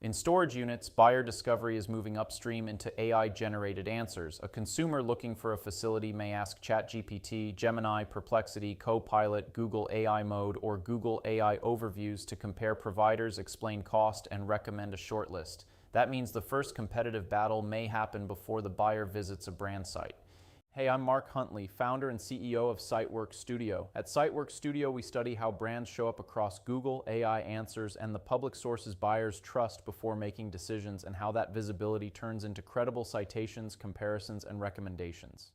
In storage units, buyer discovery is moving upstream into AI-generated answers. A consumer looking for a facility may ask ChatGPT, Gemini, Perplexity, Copilot, Google AI Mode, or Google AI Overviews to compare providers, explain cost, and recommend a shortlist. That means the first competitive battle may happen before the buyer visits a brand site. Hey, I'm Mark Huntley, founder and CEO of Siteworks Studio. At Siteworks Studio, we study how brands show up across Google, AI answers, and the public sources buyers trust before making decisions, and how that visibility turns into credible citations, comparisons, and recommendations.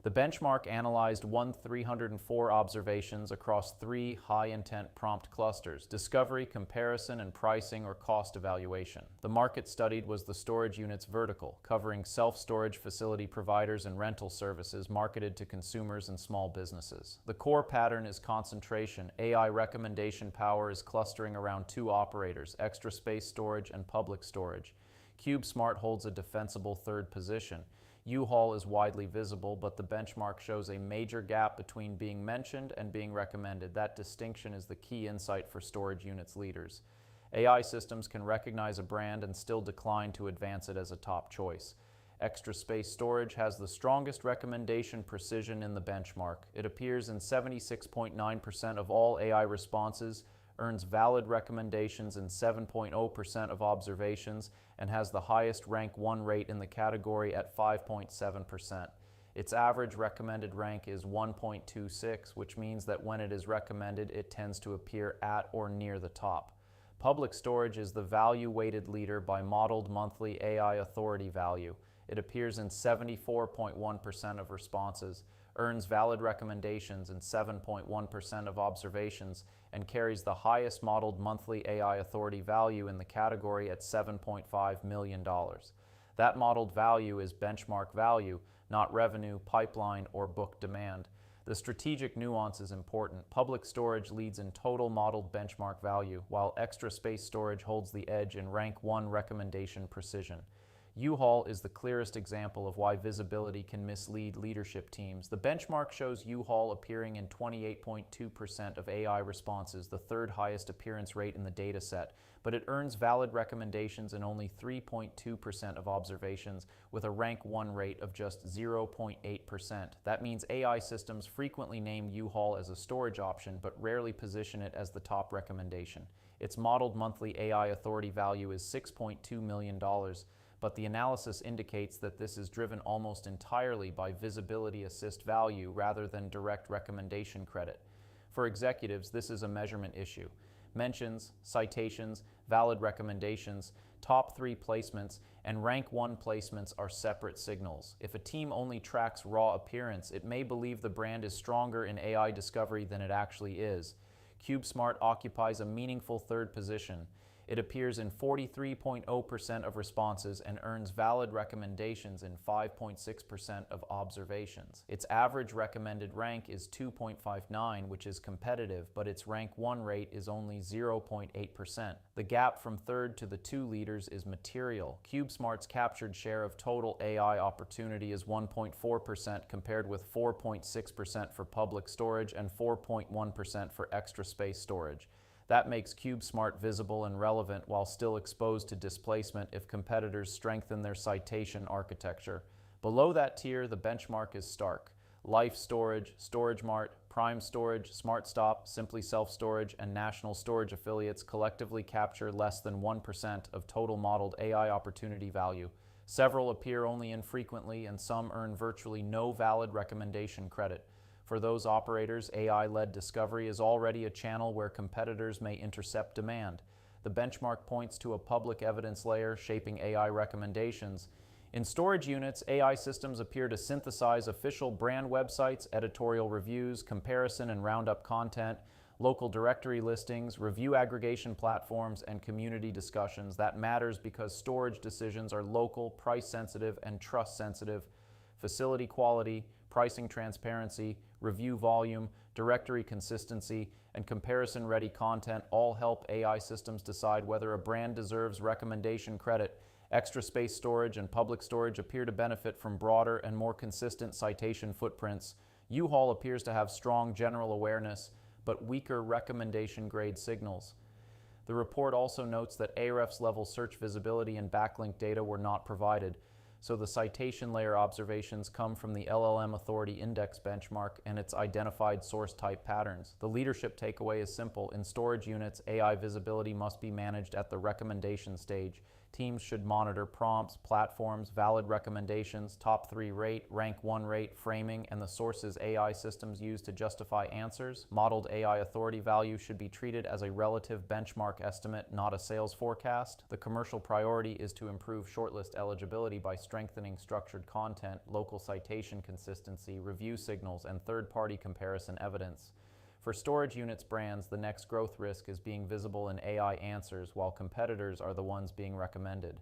The benchmark analyzed 304 observations across 3 high-intent prompt clusters: discovery, comparison, and pricing or cost evaluation. The market studied was the storage units vertical, covering self-storage facility providers and rental services marketed to consumers and small businesses. The core pattern is concentration. AI recommendation power is clustering around 2 operators: extra space storage and public storage. CubeSmart holds a defensible third position. U-Haul is widely visible, but the benchmark shows a major gap between being mentioned and being recommended. That distinction is the key insight for storage units leaders. AI systems can recognize a brand and still decline to advance it as a top choice. Extra space storage has the strongest recommendation precision in the benchmark. It appears in 76.9% of all AI responses, earns valid recommendations in 7.0% of observations, and has the highest rank 1 rate in the category at 5.7%. Its average recommended rank is 1.26, which means that when it is recommended, it tends to appear at or near the top. Public storage is the value-weighted leader by modeled monthly AI authority value. It appears in 74.1% of responses, earns valid recommendations in 7.1% of observations, and carries the highest modeled monthly AI authority value in the category at $7.5 million. That modeled value is benchmark value, not revenue, pipeline, or book demand. The strategic nuance is important. Public storage leads in total modeled benchmark value, while extra space storage holds the edge in rank 1 recommendation precision. U-Haul is the clearest example of why visibility can mislead leadership teams. The benchmark shows U-Haul appearing in 28.2% of AI responses, the third highest appearance rate in the dataset, but it earns valid recommendations in only 3.2% of observations, with a rank 1 rate of just 0.8%. That means AI systems frequently name U-Haul as a storage option, but rarely position it as the top recommendation. Its modeled monthly AI authority value is $6.2 million. But the analysis indicates that this is driven almost entirely by visibility assist value rather than direct recommendation credit. For executives, this is a measurement issue. Mentions, citations, valid recommendations, top 3 placements, and rank 1 placements are separate signals. If a team only tracks raw appearance, it may believe the brand is stronger in AI discovery than it actually is. CubeSmart occupies a meaningful third position. It appears in 43.0% of responses and earns valid recommendations in 5.6% of observations. Its average recommended rank is 2.59, which is competitive, but its rank 1 rate is only 0.8%. The gap from third to the 2 leaders is material. CubeSmart's captured share of total AI opportunity is 1.4% compared with 4.6% for public storage and 4.1% for extra space storage. That makes CubeSmart visible and relevant while still exposed to displacement if competitors strengthen their citation architecture. Below that tier, the benchmark is stark. Life Storage, StorageMart, Prime Storage, SmartStop, Simply Self Storage, and National Storage affiliates collectively capture less than 1% of total modeled AI opportunity value. Several appear only infrequently, and some earn virtually no valid recommendation credit. For those operators, AI-led discovery is already a channel where competitors may intercept demand. The benchmark points to a public evidence layer shaping AI recommendations. In storage units, AI systems appear to synthesize official brand websites, editorial reviews, comparison and roundup content, local directory listings, review aggregation platforms, and community discussions. That matters because storage decisions are local, price-sensitive, and trust-sensitive. Facility quality, pricing transparency, review volume, directory consistency, and comparison-ready content all help AI systems decide whether a brand deserves recommendation credit. Extra space storage and public storage appear to benefit from broader and more consistent citation footprints. U-Haul appears to have strong general awareness, but weaker recommendation grade signals. The report also notes that Ahrefs-level search visibility and backlink data were not provided, so the citation layer observations come from the LLM Authority Index benchmark and its identified source type patterns. The leadership takeaway is simple. In storage units, AI visibility must be managed at the recommendation stage. Teams should monitor prompts, platforms, valid recommendations, top 3 rate, rank 1 rate, framing, and the sources AI systems use to justify answers. Modeled AI authority value should be treated as a relative benchmark estimate, not a sales forecast. The commercial priority is to improve shortlist eligibility by strengthening structured content, local citation consistency, review signals, and third-party comparison evidence. For storage units brands, the next growth risk is being visible in AI answers, while competitors are the ones being recommended.